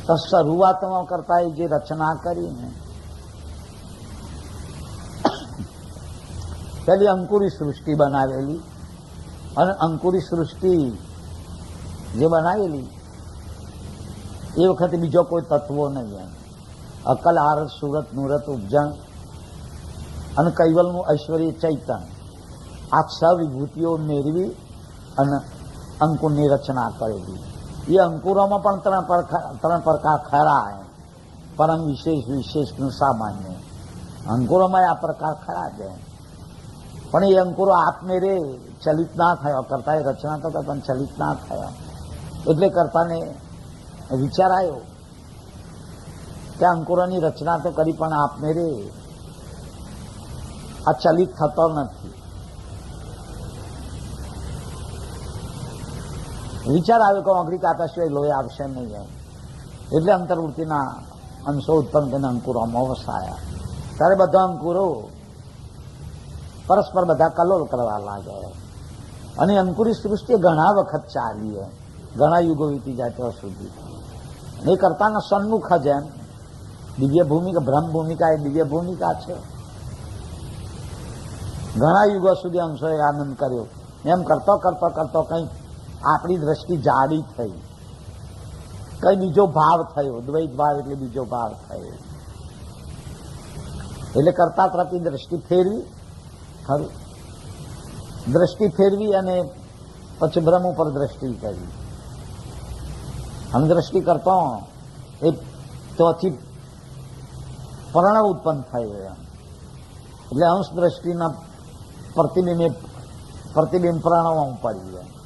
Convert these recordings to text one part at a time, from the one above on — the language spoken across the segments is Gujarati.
તો શરૂઆતમાં કરતા જે રચના કરીને પેલી અંકુરી સૃષ્ટિ બનાવેલી, અને અંકુરી સૃષ્ટિ જે બનાવેલી એ વખતે બીજો કોઈ તત્વો નહીં. અકલ, આરસ, સુરત, નુરત, ઉપજણ અને કૈવલનું ઐશ્વર્ય, ચૈતન, આ છ વિભૂતિઓ મેળવી અને અંકુરની રચના કરેલી. એ અંકુરોમાં પણ ત્રણ પ્રકાર ખરા, પરમ વિશેષ, વિશેષ સામાન્ય. અંકુરોમાં આ પ્રકાર ખરા છે, પણ એ અંકુરો આપમેળે ચલિત ના થયો. કરતા રચના તો પણ ચલિત ના થયો. એટલે કરતાને વિચાર આવ્યો કે અંકુરોની રચના તો કરી, પણ આપમેળે આ ચલિત થતો નથી. વિચાર આવ્યો કે ઓગળી કાપા સિવાય લોહી આવશે નહીં. એટલે અંતર્વૃત્તિના અંશો ઉત્પન્ન કરીને અંકુરોમાં વસાયા. ત્યારે બધા અંકુરો પરસ્પર બધા કલોલ કરવા લાગ્યા. અને અંકુરી સૃષ્ટિ ઘણા વખત ચાલી, ઘણા યુગો વીતી જાય ત્યાં સુધી. એ કરતાના સન્મુખ જ એમ દિવ્ય ભૂમિકા, બ્રહ્મ ભૂમિકા એ દિવ્ય ભૂમિકા છે. ઘણા યુગો સુધી અંશોએ આનંદ કર્યો. એમ કરતો કરતો કરતો કંઈક આપણી દ્રષ્ટિ જાડી થઈ, કઈ બીજો ભાવ થયો. દ્વૈત ભાવ એટલે બીજો ભાવ થયો. એટલે કરતા પ્રતિ દ્રષ્ટિ ફેરવી, ખરું દ્રષ્ટિ ફેરવી અને પછી બ્રહ્મ ઉપર દ્રષ્ટિ કરી. આમ દ્રષ્ટિ કરતો એ તોથી પ્રણવ ઉત્પન્ન થયો. એટલે અંશ દ્રષ્ટિના પ્રતિબિંબ પ્રણવમાં પડી જાય.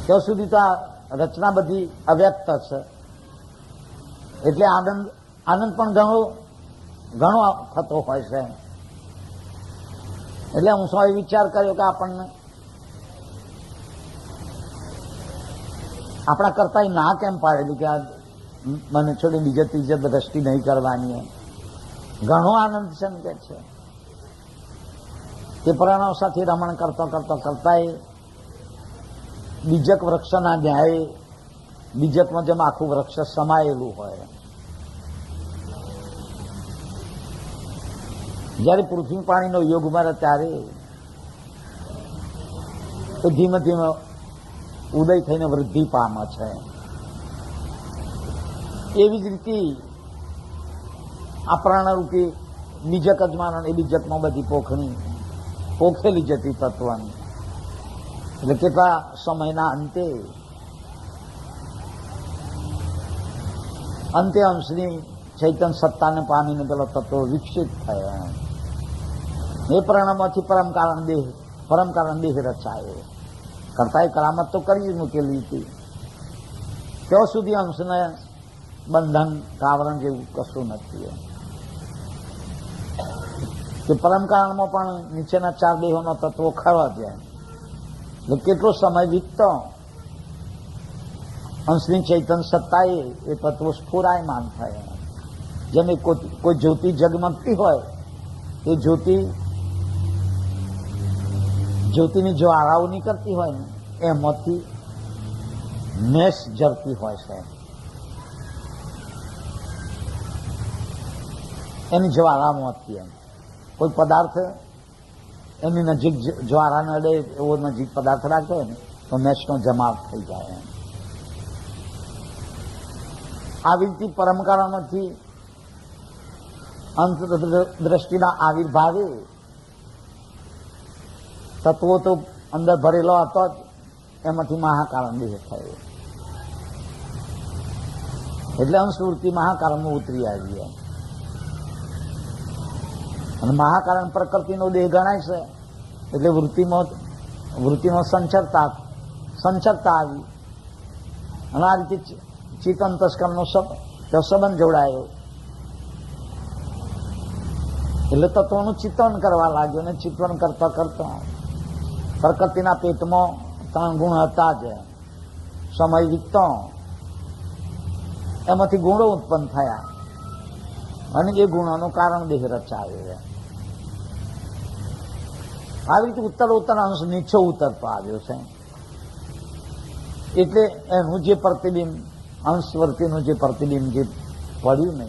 ત્યાં સુધી તો આ રચના બધી અવ્યક્ત છે. એટલે આનંદ પણ ઘણો થતો હોય છે. એટલે હું સૌએ વિચાર કર્યો કે આપણને આપણા કરતા ના કેમ પાડેલું કે આ મને છોડી બીજે ત્રીજે દ્રષ્ટિ નહીં કરવાની. ઘણો આનંદ છે ને કે છે. તે પ્રણવ સાથે રમણ કરતો કરતો કરતા એ બીજક વૃક્ષના ન્યાય, બીજકમાં જેમ આખું વૃક્ષ સમાયેલું હોય, જયારે પૃથ્વી પાણીનો યોગ મળે ત્યારે એ ધીમે ધીમે ઉદય થઈને વૃદ્ધિ પામે છે. એવી જ રીતે આ પ્રાણરૂપી બીજક જ માનો, એ બીજકમાં બધી પોખેલી જતી તત્વની. એટલે કેટલા સમયના અંતે અંશની ચૈતન સત્તાને પામીને પેલો તત્વો વિકસિત થયા. એ પ્રણવમાંથી પરમ કારણ દેહ રચાયો. કરતા કરામત તો કરી મૂકેલી હતી. ત્યાં સુધી અંશને બંધન કાવરણ જેવું કશું નથી. કે પરમ કારણમાં પણ નીચેના ચાર દેહોનો તત્વો ખરો જાય. એટલે કેટલો સમય વીતતો અંશની ચૈતન સત્તાએ એ તત્વો સ્ફુરાયમાન થયા. જેમ કોઈ જ્યોતિ જગમગતી હોય, એ જ્યોતિની જ્વાળાઓ નીકળતી હોય ને, એમાંથી મેષ જરતી હોય છે. એની જ્વાળામાંથી એમ કોઈ પદાર્થ એની નજીક જ્વાળાને અડે એવો નજીક પદાર્થ રાખતો હોય ને તો મેષનો જમાવ થઈ જાય. આવી રીતે પરમકાળમાંથી અંત દ્રષ્ટિના આવિર્ભાવે તત્વો તો અંદર ભરેલો હતો જ, એમાંથી મહાકારણ દેહ થયો. એટલે અંશવૃત્તિ મહાકારણમાં ઉતરી આવી. અને મહાકારણ પ્રકૃતિનો દેહ ગણાય છે. એટલે વૃત્તિમાં સંચરતા આવી. અને આ રીતે ચિત્ત અંતસ્કરણનો સંબંધ જોડાયો. એટલે તત્વોનું ચિંતન કરવા લાગ્યો. અને ચિંતન કરતા કરતા પ્રકૃતિના પેટમાં 3 ગુણ હતા જ. સમય વીતતો એમાંથી ગુણો ઉત્પન્ન થયા અને એ ગુણોનું કારણ દેહ રચાયો. આવી રીતે ઉત્તર અંશ નીચે ઉતરતો આવ્યો છે. એટલે એનું જે પ્રતિબિંબ, અંશવર્તીનું જે પ્રતિબિંબ જે પડ્યું ને